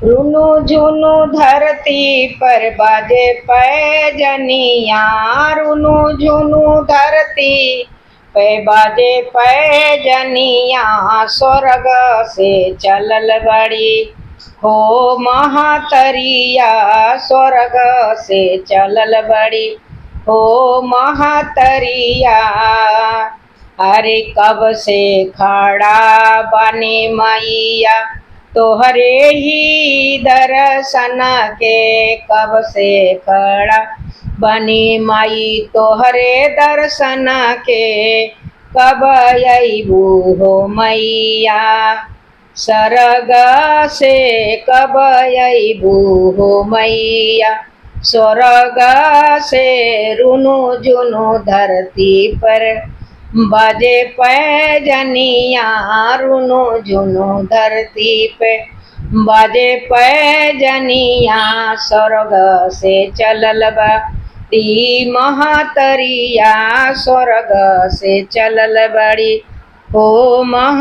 रूनु झुनु धरती पर बाजे पैजनिया, रूनु झुनु धरती पे बाजे पैजनिया, स्वर्ग से चलल बड़ी हो महातरिया, स्वर्ग से चलल बड़ी हो महातरिया। अरे कब से खड़ा बने मैया तोहरे ही दर्शन के, कब से खड़ा बनी माई तोहरे दर्शन के, कब अबू हो मैया सरग से, कब अबू हो मैया स्वर्ग से। रूनु जुनु धरती पर बाजे पैजनिया, रूनु जुनु धरती पे बाजे पैजनिया, स्वर्ग से चलल बड़ी महातरिया, स्वर्ग से चलल बड़ी हो महा